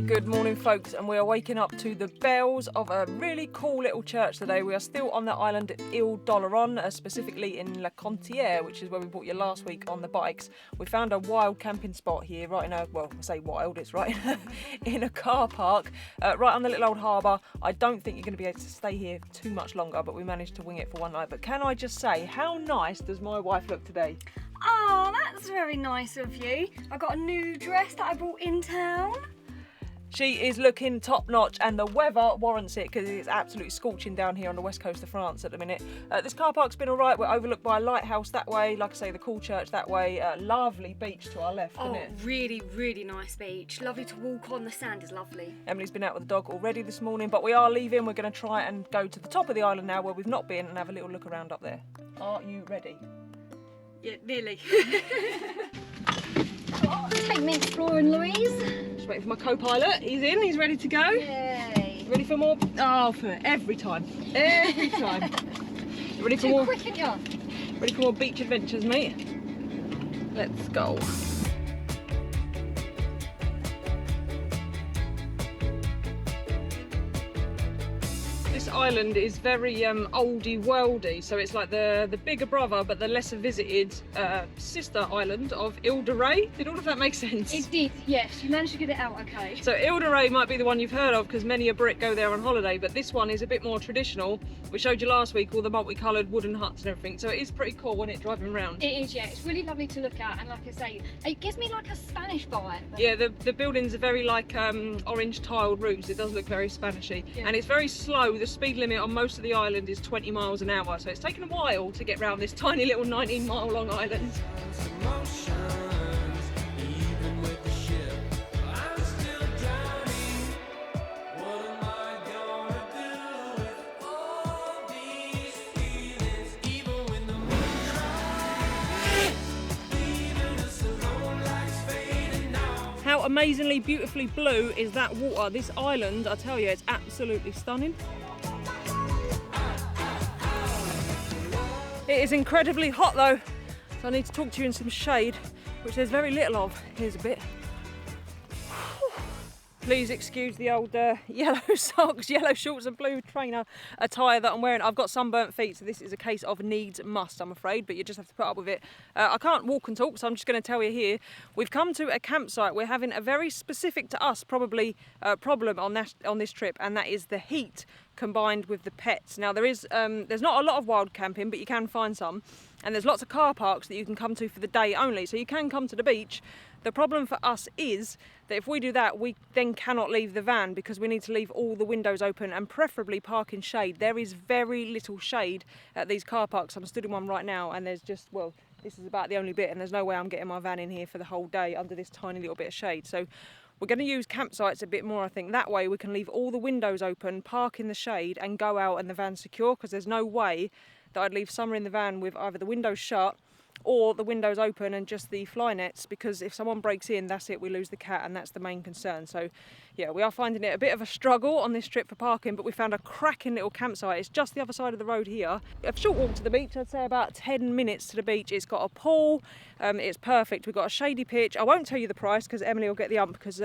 Good morning, folks, and we are waking up to the bells of a really cool little church today. We are still on the island Ile d'Oléron, specifically in La Contière, which is where we brought you last week on the bikes. We found a wild camping spot here, right in a, well, I say wild, it's right in a car park, right on the little old harbour. I don't think you're going to be able to stay here too much longer, but we managed to wing it for one night. But can I just say, how nice does my wife look today? Oh, that's very nice of you. I got a new dress that I brought in town. She is looking top notch, and the weather warrants it because it's absolutely scorching down here on the west coast of France at the minute. This car park's been alright. We're overlooked by a lighthouse that way, like I say, the cool church that way. Lovely beach to our left, isn't it? Really, really nice beach. Lovely to walk on. The sand is lovely. Emily's been out with the dog already this morning, but we are leaving. We're going to try and go to the top of the island now where we've not been and have a little look around up there. Are you ready? Yeah, nearly. Take me exploring, Louise. Just waiting for my co-pilot. He's in, he's ready to go. Yay. Ready for more? Oh, for every time. Every time. Ready for more? Quick, aren't Ready for more beach adventures, mate? Let's go. This island is very oldie worldy, so it's like the bigger brother but the lesser visited sister island of Ile de Ré. Did all of that make sense? It did, yes. You managed to get it out okay. So Ile de Ré might be the one you've heard of because many a Brit go there on holiday, but this one is a bit more traditional. We showed you last week all the multicoloured wooden huts and everything, so it is pretty cool when it's driving around. It is, yeah. It's really lovely to look at, and like I say, it gives me like a Spanish vibe. Yeah, the buildings are very like orange tiled roofs. It does look very Spanishy, yeah. And it's very slow. The speed limit on most of the island is 20 miles an hour, so it's taken a while to get around this tiny little 19-mile long island. How amazingly beautifully blue is that water? This island, I tell you, it's absolutely stunning. It is incredibly hot though, so I need to talk to you in some shade, which there's very little of. Here's a bit. Please excuse the old yellow socks, yellow shorts and blue trainer attire that I'm wearing. I've got sunburnt feet, so this is a case of needs must, I'm afraid, but you just have to put up with it. I can't walk and talk, so I'm just going to tell you here. We've come to a campsite. We're having a very specific to us, probably, problem on this trip, and that is the heat combined with the pets. Now there's not a lot of wild camping, but you can find some, and there's lots of car parks that you can come to for the day only, so you can come to the beach. The problem for us is that if we do that, we then cannot leave the van because we need to leave all the windows open and preferably park in shade. There is very little shade at these car parks. I'm stood in one right now and there's just, well, this is about the only bit, and there's no way I'm getting my van in here for the whole day under this tiny little bit of shade. So we're going to use campsites a bit more, I think. That way we can leave all the windows open, park in the shade and go out and the van's secure, because there's no way that I'd leave Summer in the van with either the windows shut or the windows open and just the fly nets, because if someone breaks in, that's it, we lose the cat, and that's the main concern. So yeah, we are finding it a bit of a struggle on this trip for parking, but we found a cracking little campsite. It's just the other side of the road here. A short walk to the beach, I'd say about 10 minutes to the beach. It's got a pool, it's perfect. We've got a shady pitch. I won't tell you the price because Emily will get the ump, because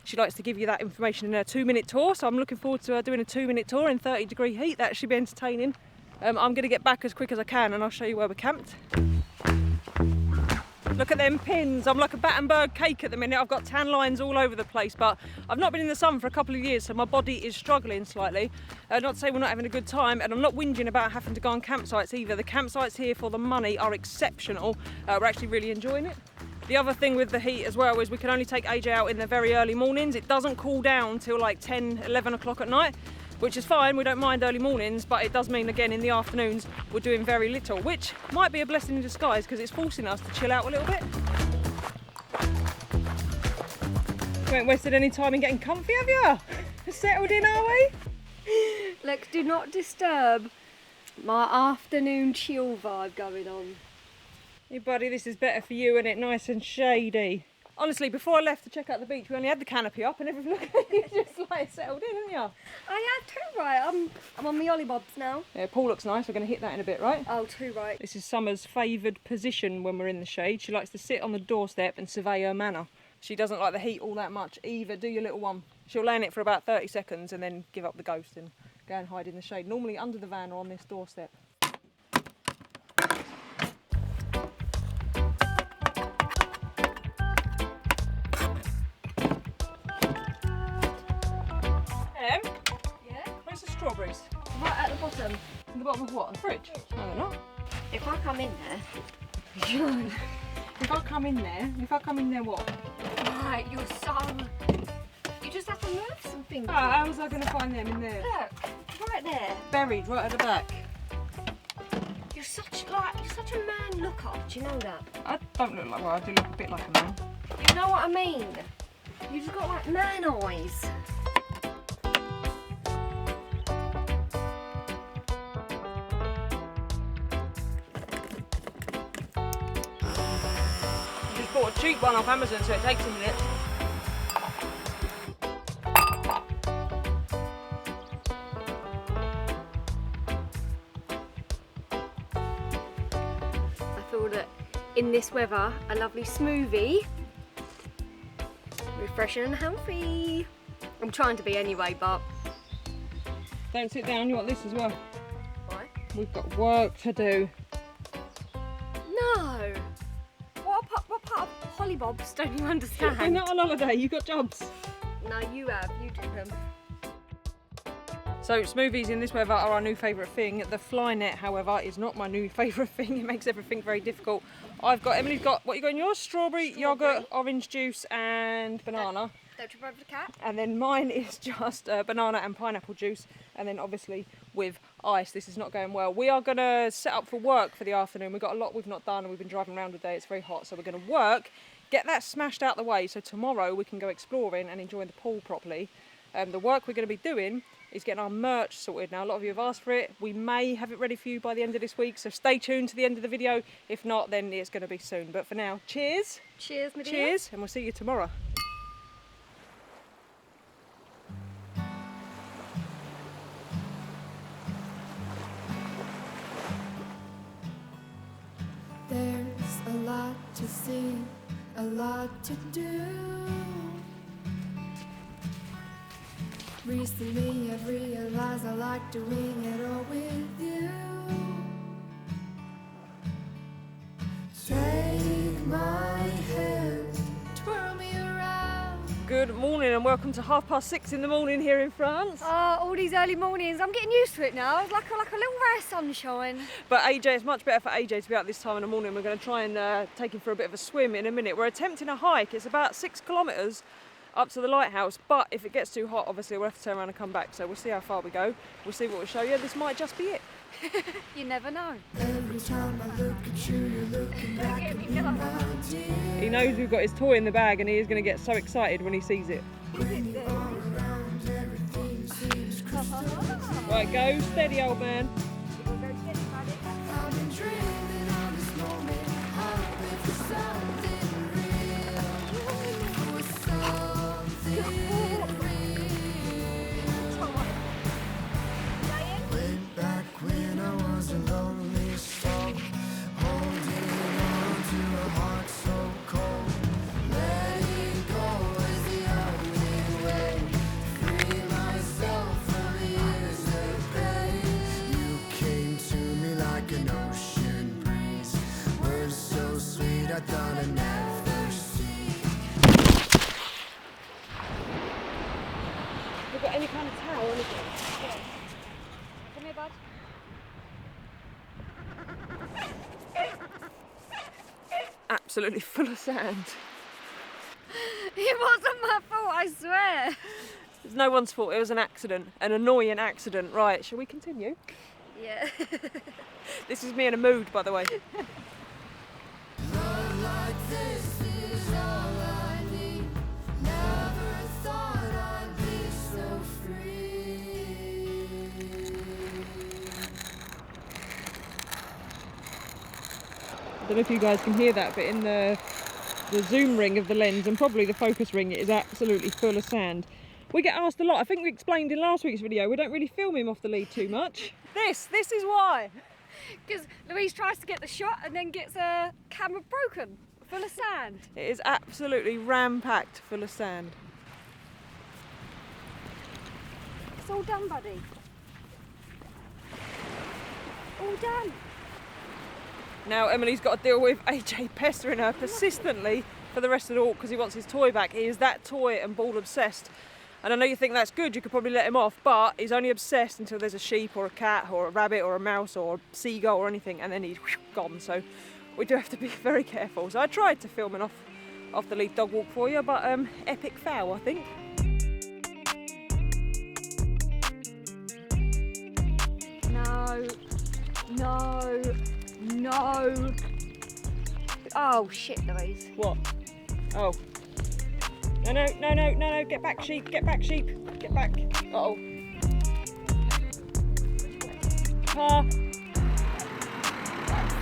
she likes to give you that information in a 2-minute tour, so I'm looking forward to doing a 2-minute tour in 30-degree heat. That should be entertaining. I'm going to get back as quick as I can and I'll show you where we're camped. Look at them pins. I'm like a Battenberg cake at the minute. I've got tan lines all over the place, but I've not been in the sun for a couple of years, so my body is struggling slightly. Not to say we're not having a good time, and I'm not whinging about having to go on campsites either. The campsites here for the money are exceptional. We're actually really enjoying it. The other thing with the heat as well is we can only take AJ out in the very early mornings. It doesn't cool down till like 10, 11 o'clock at night, which is fine. We don't mind early mornings, but it does mean, again, in the afternoons we're doing very little, which might be a blessing in disguise because it's forcing us to chill out a little bit. We haven't wasted any time in getting comfy, have you? Settled in, are we? Look, do not disturb my afternoon chill vibe going on. Hey buddy, this is better for you, isn't it? Nice and shady. Honestly, before I left to check out the beach, we only had the canopy up and everything. Look, you just like set settled in, haven't you? I have too right. I'm on my ollybobs now. Yeah, pool looks nice. We're going to hit that in a bit, right? Oh, too right. This is Summer's favoured position when we're in the shade. She likes to sit on the doorstep and survey her manor. She doesn't like the heat all that much either, do your little one? She'll lay in it for about 30 seconds and then give up the ghost and go and hide in the shade. Normally under the van or on this doorstep. Em, Yeah? where's the strawberries? Right at the bottom. In the bottom of what? The fridge? No, they're not. If I come in there. If I come in there, what? Right, you're so. You just have to move some things. Oh, how was I going to find them in there? Look, right there. Buried right at the back. You're such a man looker. Do you know that? I don't look like, well, I do look a bit like a man. You know what I mean? You just got like man eyes. I just bought a cheap one off Amazon, so it takes a minute. I feel that in this weather, a lovely smoothie, refreshing and healthy. I'm trying to be anyway, but Don't sit down, you want this as well. why? We've got work to do. No. What part of hollybobs don't you We're understand? not on holiday, you've got jobs. No, you have. You do them. So smoothies in this weather are our new favourite thing. The fly net, however, is not my new favourite thing. It makes everything very difficult. Emily's got, what you got in yours? Strawberry, yoghurt, orange juice and banana. Don't trip over the cat. And then mine is just banana and pineapple juice. And then obviously with ice. This is not going well. We are going to set up for work for the afternoon. We've got a lot we've not done and we've been driving around all day. It's very hot. So we're going to work, get that smashed out the way. So tomorrow we can go exploring and enjoying the pool properly. The work we're going to be doing is getting our merch sorted. Now, a lot of you have asked for it. We may have it ready for you by the end of this week, so stay tuned to the end of the video. If not, then it's going to be soon. But for now, cheers. Cheers, my dear. Cheers, and we'll see you tomorrow. There's a lot to see, a lot to do. Recently I've realized I like doing it all with you. Take my hand, twirl me around. Good morning and welcome to 6:30 in the morning here in France. All these early mornings, I'm getting used to it now. It's like a little ray of sunshine. But AJ, it's much better for AJ to be out this time in the morning. We're going to try and take him for a bit of a swim in a minute. We're attempting a hike. It's about 6 kilometres up to the lighthouse, but if it gets too hot, obviously we'll have to turn around and come back. So we'll see how far we go. We'll see what we'll show you. This might just be it. You never know. Every time I look at you, you're looking back at me, my dear. He knows we've got his toy in the bag and he is going to get so excited when he sees it. When you are around, everything seems crystal clear. Right, go steady, old man. I've been dreaming of this moment, hoping for something real, for something real. Way back when I was a lonely soul, holding on to a heart so cold. Letting go is the only way to free myself from the years of pain. You came to me like an ocean breeze, words so sweet I thought I'd never see. Have you got any kind of towel or anything? Come here, bud. Absolutely full of sand. It wasn't my fault, I swear. It's no one's fault. It was an accident, an annoying accident. Right, shall we continue? Yeah. This is me in a mood, by the way. Love like this is all I need. Never thought I'd be so free. I don't know if you guys can hear that, but in the zoom ring of the lens and probably the focus ring, it is absolutely full of sand. We get asked a lot. I think we explained in last week's video, we don't really film him off the lead too much. This is why. Because Louise tries to get the shot and then gets a camera broken, full of sand. It is absolutely ram-packed full of sand. It's all done, buddy. All done. Now Emily's got to deal with AJ pestering her persistently for the rest of the walk because he wants his toy back. He is that toy and ball obsessed. And I know you think that's good, you could probably let him off, but he's only obsessed until there's a sheep or a cat or a rabbit or a mouse or a seagull or anything, and then he's gone. So we do have to be very careful. So I tried to film an off the lead dog walk for you, but epic fail, I think. No. Oh shit, Louise. What? Oh. No, get back sheep, get back. Uh-oh. Car.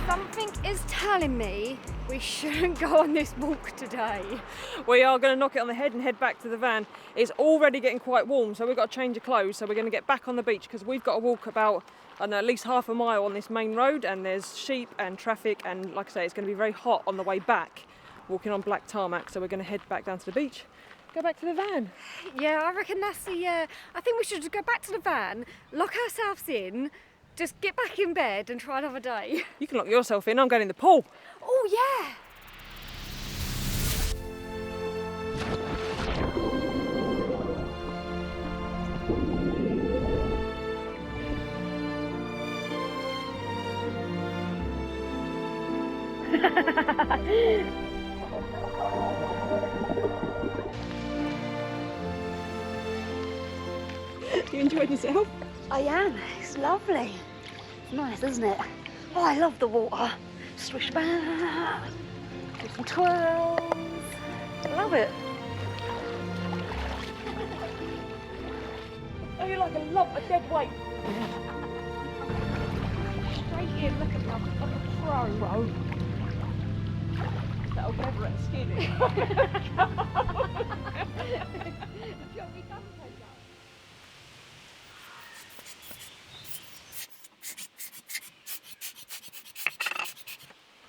Something is telling me we shouldn't go on this walk today. We are going to knock it on the head and head back to the van. It's already getting quite warm, so we've got to change of clothes. So we're going to get back on the beach because we've got to walk about, I don't know, at least half a mile on this main road, and there's sheep and traffic, and like I say, it's going to be very hot on the way back, walking on black tarmac. So we're going to head back down to the beach, go back to the van. Yeah, I reckon that's the. I think we should just go back to the van, lock ourselves in, just get back in bed and try another day. You can lock yourself in, I'm going in the pool. Oh yeah. You enjoyed yourself? I am. It's lovely. It's nice, isn't it? Oh, I love the water. Swish back. Do some twirls. I love it. Oh, you're like a lump of dead weight. Straight in, look at me, I'm like a pro. That'll never at the skin.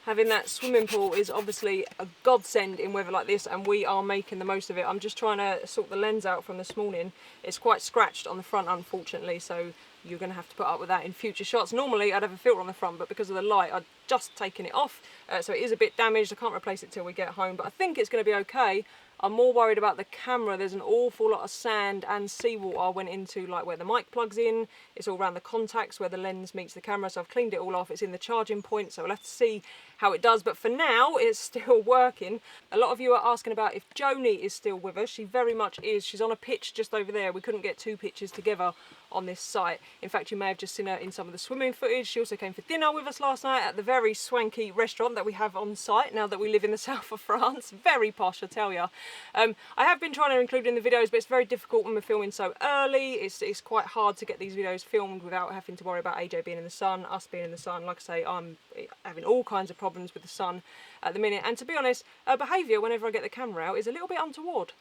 Having that swimming pool is obviously a godsend in weather like this, and we are making the most of it. I'm just trying to sort the lens out from this morning. It's quite scratched on the front, unfortunately, so you're going to have to put up with that in future shots. Normally I'd have a filter on the front, but because of the light I'd just taken it off, so it is a bit damaged. I can't replace it till we get home, but I think it's going to be okay. I'm more worried about the camera. There's an awful lot of sand and seawater went into like where the mic plugs in. It's all around the contacts where the lens meets the camera, so I've cleaned it all off. It's in the charging point, so we'll have to see how it does, but for now it's still working. A lot of you are asking about if Joni is still with us. She very much is. She's on a pitch just over there. We couldn't get two pitches together on this site. In fact, you may have just seen her in some of the swimming footage. She also came for dinner with us last night at the very swanky restaurant that we have on site now that we live in the south of France. Very posh, I tell you. I have been trying to include in the videos, but it's very difficult when we're filming so early. It's quite hard to get these videos filmed without having to worry about AJ being in the sun, us being in the sun. Like I say, I'm having all kinds of problems with the sun at the minute, and to be honest, her behaviour whenever I get the camera out is a little bit untoward.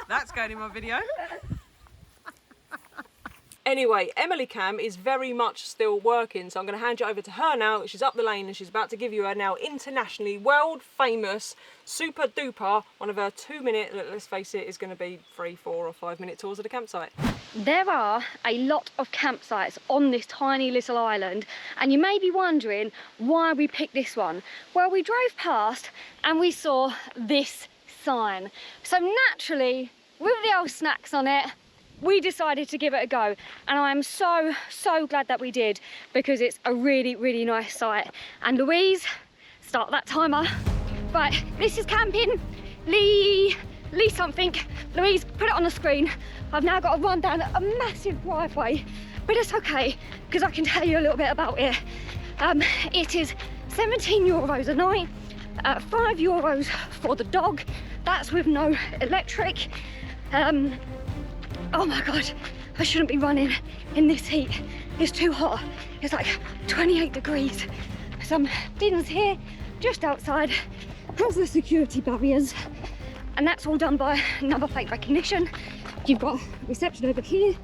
That's going in my video. Anyway, Emily Cam is very much still working, so I'm going to hand you over to her now. She's up the lane and she's about to give you her now internationally world famous, super duper, one of her 2-minute, let's face it, is going to be 3, 4 or 5 minute tours of the campsite. There are a lot of campsites on this tiny little island, and you may be wondering why we picked this one. Well, we drove past and we saw this sign. So naturally, with the old snacks on it, we decided to give it a go, and I am so glad that we did, because it's a really nice site. And Louise, start that timer. Right, this is camping Lee something. Louise, put it on the screen. I've now got to run down a massive driveway, but it's okay because I can tell you a little bit about it. It is €17 a night, €5 for the dog. That's with no electric. Oh my God, I shouldn't be running in this heat. It's too hot. It's like 28 degrees. Some bins here, just outside. There's the security barriers. and that's all done by number plate recognition. You've got reception over here.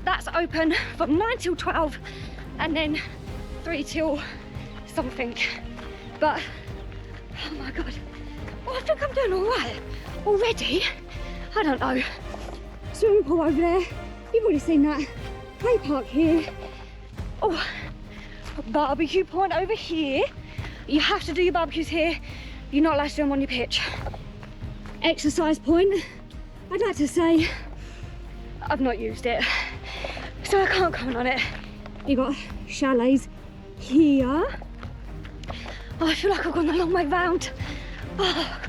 That's open from 9 till 12 and then 3 till something. But, oh my God. Oh, I think I'm doing all right already. I don't know. Swimming pool over there. You've already seen that. Play park here. Oh, barbecue point over here. You have to do your barbecues here. You're not allowed to do them on your pitch. Exercise point. I'd like to say I've not used it, so I can't comment on it. You got chalets here. Oh, I feel like I've gone a long way round. Oh,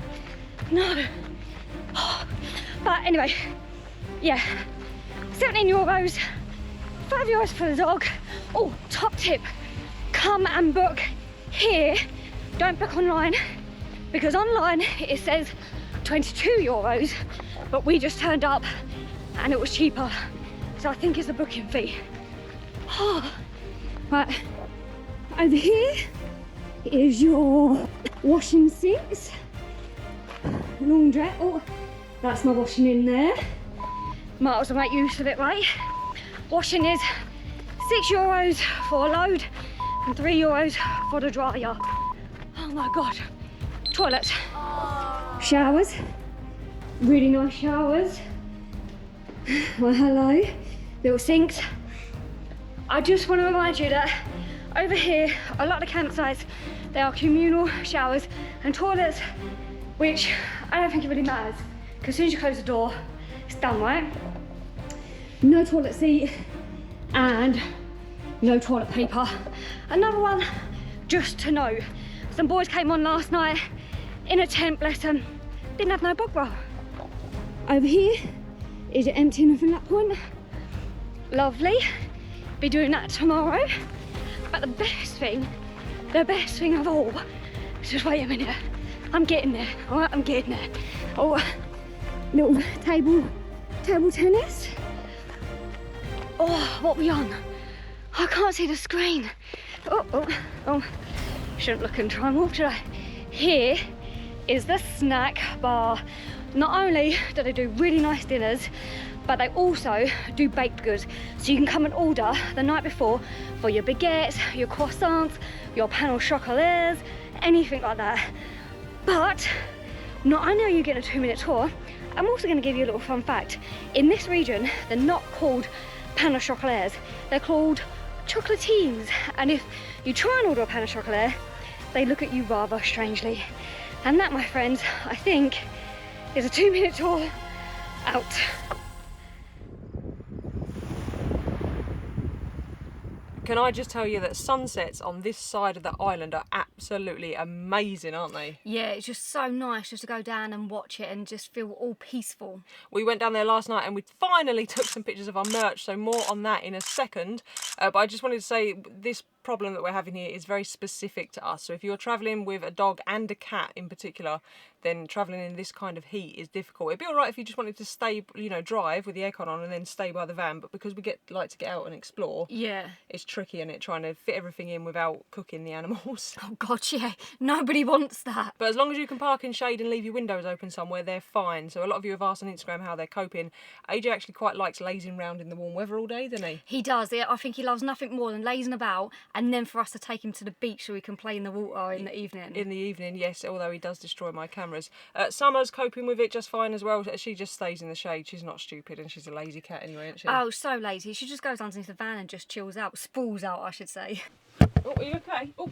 no. Oh. But anyway, yeah, €17, €5 for the dog. Oh, top tip, come and book here. Don't book online, because online it says €22, but we just turned up and it was cheaper. So I think it's the booking fee. Oh, right, over here is your washing sinks, laundrette. Oh, that's my washing in there. Might as well make use of it, right? Washing is €6 for a load and €3 for the dryer. Oh my God. Toilets. Showers. Really nice showers. Well, hello. Little sinks. I just want to remind you that over here, a lot of campsites, they are communal showers and toilets, which I don't think it really matters, because as soon as you close the door, it's done, right? No toilet seat and no toilet paper. Another one, just to know, some boys came on last night in a tent, bless them, didn't have no bog roll. Over here is your emptying from that point. Lovely, be doing that tomorrow. But the best thing of all, just wait a minute, I'm getting there, all right, I'm getting there. Oh, little table tennis. Oh, what are we on? I can't see the screen. Oh, shouldn't look and try and walk, should I? Here is the snack bar. Not only do they do really nice dinners, but they also do baked goods. So you can come and order the night before for your baguettes, your croissants, your pain au chocolat, anything like that. But not only are you getting a 2-minute tour, I'm also going to give you a little fun fact. In this region, they're not called pain au chocolat, they're called chocolatines. And if you try and order a pain au chocolat, they look at you rather strangely. And that, my friends, I think is a 2-minute tour out. Can I just tell you that sunsets on this side of the island are absolutely amazing, aren't they? Yeah, it's just so nice just to go down and watch it and just feel all peaceful. We went down there last night and we finally took some pictures of our merch, so more on that in a second. But I just wanted to say this problem that we're having here is very specific to us. So if you're travelling with a dog and a cat in particular, then travelling in this kind of heat is difficult. It'd be all right if you just wanted to stay, you know, drive with the aircon on and then stay by the van, but because we like to get out and explore, Yeah. it's tricky, and trying to fit everything in without cooking the animals. Oh God, yeah. Nobody wants that. But as long as you can park in shade and leave your windows open somewhere, they're fine. So a lot of you have asked on Instagram how they're coping. AJ actually quite likes lazing around in the warm weather all day, doesn't he? He does. I think he loves nothing more than lazing about and then for us to take him to the beach so we can play in the water in the evening. In the evening, yes, although he does destroy my cameras. Summer's coping with it just fine as well. She just stays in the shade. She's not stupid, and she's a lazy cat anyway, isn't she? Oh, so lazy. She just goes underneath the van and just chills out, sprawls out, I should say. Oh, are you okay? Oh.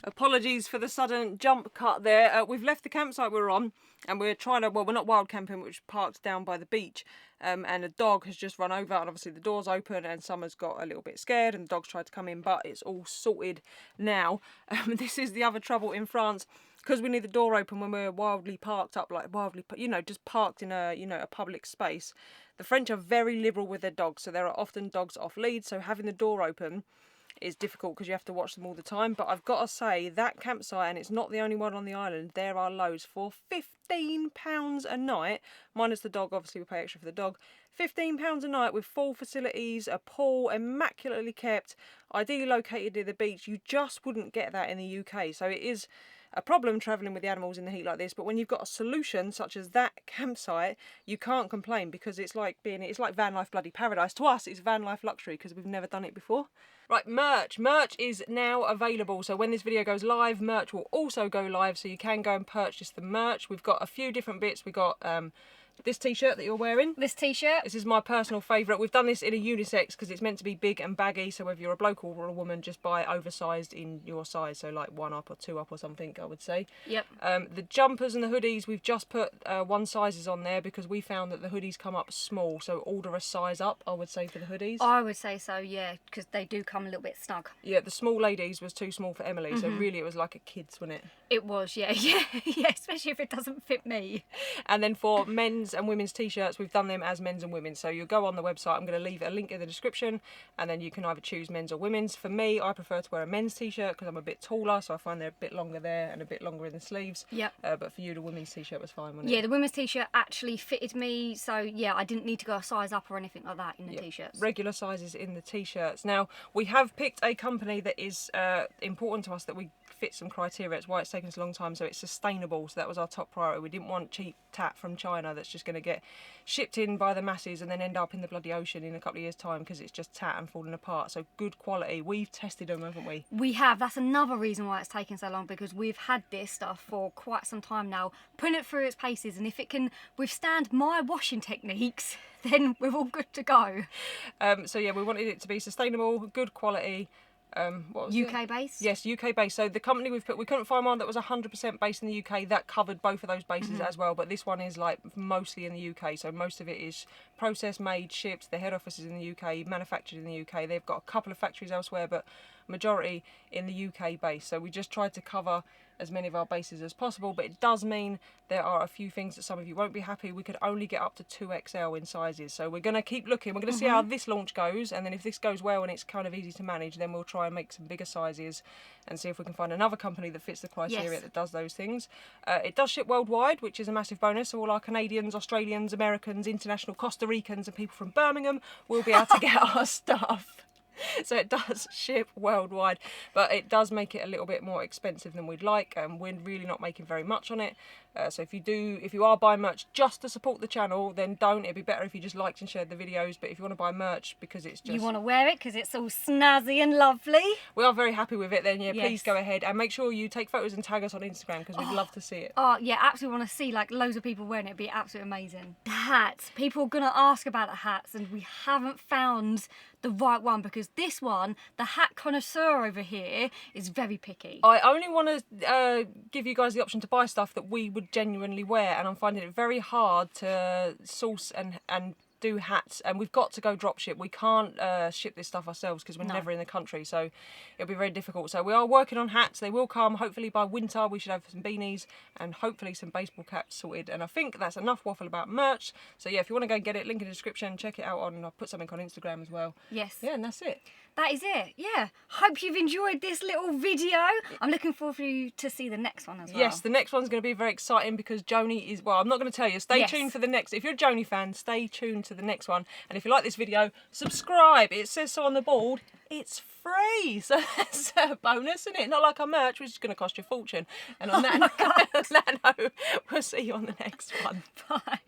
Apologies for the sudden jump cut there. We've left the campsite we're on and we're trying to, well, we're not wild camping, which parked down by the beach. And a dog has just run over, and obviously the door's open, and Summer's got a little bit scared and the dog's tried to come in, but it's all sorted now. This is the other trouble in France, because we need the door open when we're wildly parked up, like wildly, you know, just parked in a, you know, a public space. The French are very liberal with their dogs, so there are often dogs off lead, so having the door open is difficult because you have to watch them all the time. But I've got to say, that campsite, and it's not the only one on the island, there are loads for £15 a night, minus the dog, obviously we pay extra for the dog. £15 a night with full facilities, a pool, immaculately kept, ideally located near the beach. You just wouldn't get that in the UK, so it is a problem travelling with the animals in the heat like this, but when you've got a solution such as that campsite, you can't complain, because it's like van life bloody paradise. To us, it's van life luxury because we've never done it before. Right, merch is now available, so when this video goes live, merch will also go live, so you can go and purchase the merch. We've got a few different bits. We've got this t-shirt that you're wearing. This t-shirt. This is my personal favourite. We've done this in a unisex because it's meant to be big and baggy, so whether you're a bloke or a woman, just buy oversized in your size, so like 1 up or 2 up or something, I would say. Yep. The jumpers and the hoodies, we've just put 1 sizes on there because we found that the hoodies come up small, so order a size up, I would say, for the hoodies. I would say so, yeah, because they do come a little bit snug. Yeah, the small ladies was too small for Emily, so really it was like a kid's, wasn't it? It was, yeah, especially if it doesn't fit me. And then for men's and women's t-shirts, we've done them as men's and women's. So you'll go on the website, I'm going to leave a link in the description, and then you can either choose men's or women's. For me, I prefer to wear a men's t-shirt because I'm a bit taller, so I find they're a bit longer there and a bit longer in the sleeves. Yep. But for you, the women's t-shirt was fine, wasn't it? Yeah, the women's t-shirt actually fitted me, so yeah, I didn't need to go a size up or anything like that in the t-shirts. Regular sizes in the t-shirts. Now, we have picked a company that is important to us, that we fit some criteria. It's why it's taken us a long time. So it's sustainable. So that was our top priority. We didn't want cheap tat from China that's just going to get shipped in by the masses and then end up in the bloody ocean in a couple of years' time because it's just tat and falling apart. So good quality. We've tested them, haven't we? We have. That's another reason why it's taken so long, because we've had this stuff for quite some time now, putting it through its paces, and if it can withstand my washing techniques, then we're all good to go. So yeah, we wanted it to be sustainable, good quality. What was UK based? Yes, UK based. So the company we've put, we couldn't find one that was 100% based in the UK that covered both of those bases as well. But this one is like mostly in the UK. So most of it is processed, made, shipped. The head office is in the UK, manufactured in the UK. They've got a couple of factories elsewhere, but majority in the UK base. So we just tried to cover as many of our bases as possible, but it does mean there are a few things that some of you won't be happy. We could only get up to 2XL in sizes, so we're going to keep looking. We're going to see how this launch goes, and then if this goes well and it's kind of easy to manage, then we'll try and make some bigger sizes and see if we can find another company that fits the criteria that does those things. It does ship worldwide, which is a massive bonus, so all our Canadians, Australians, Americans, international Costa Ricans and people from Birmingham will be able to get our stuff. So it does ship worldwide, but it does make it a little bit more expensive than we'd like, and we're really not making very much on it. So if you are buying merch just to support the channel, then don't. It'd be better if you just liked and shared the videos. But if you want to buy merch because it's just, You want to wear it because it's all snazzy and lovely. we are very happy with it, then yeah, please go ahead and make sure you take photos and tag us on Instagram because we'd love to see it. Oh yeah, absolutely want to see like loads of people wearing it. It'd be absolutely amazing. The hats. People are gonna ask about the hats, and we haven't found the right one because this one, the hat connoisseur over here, is very picky. I only want to give you guys the option to buy stuff that we would genuinely wear, and I'm finding it very hard to source and do hats, and we've got to go drop ship. We can't ship this stuff ourselves because we're never in the country, so it'll be very difficult. So we are working on hats. They will come hopefully by winter. We should have some beanies and hopefully some baseball caps sorted, and I think that's enough waffle about merch. So yeah, if you want to go and get it, link in the description, check it out I'll put something on Instagram as well. Yes. Yeah, and that's it. That is it, yeah. Hope you've enjoyed this little video. I'm looking forward for you to see the next one as well. Yes, the next one's going to be very exciting because Joni is, well, I'm not going to tell you. Stay tuned for the next. If you're a Joni fan, stay tuned to the next one. And if you like this video, subscribe. It says so on the board. It's free. So that's a bonus, isn't it? Not like our merch, which is going to cost you a fortune. And on that note, we'll see you on the next one. Bye.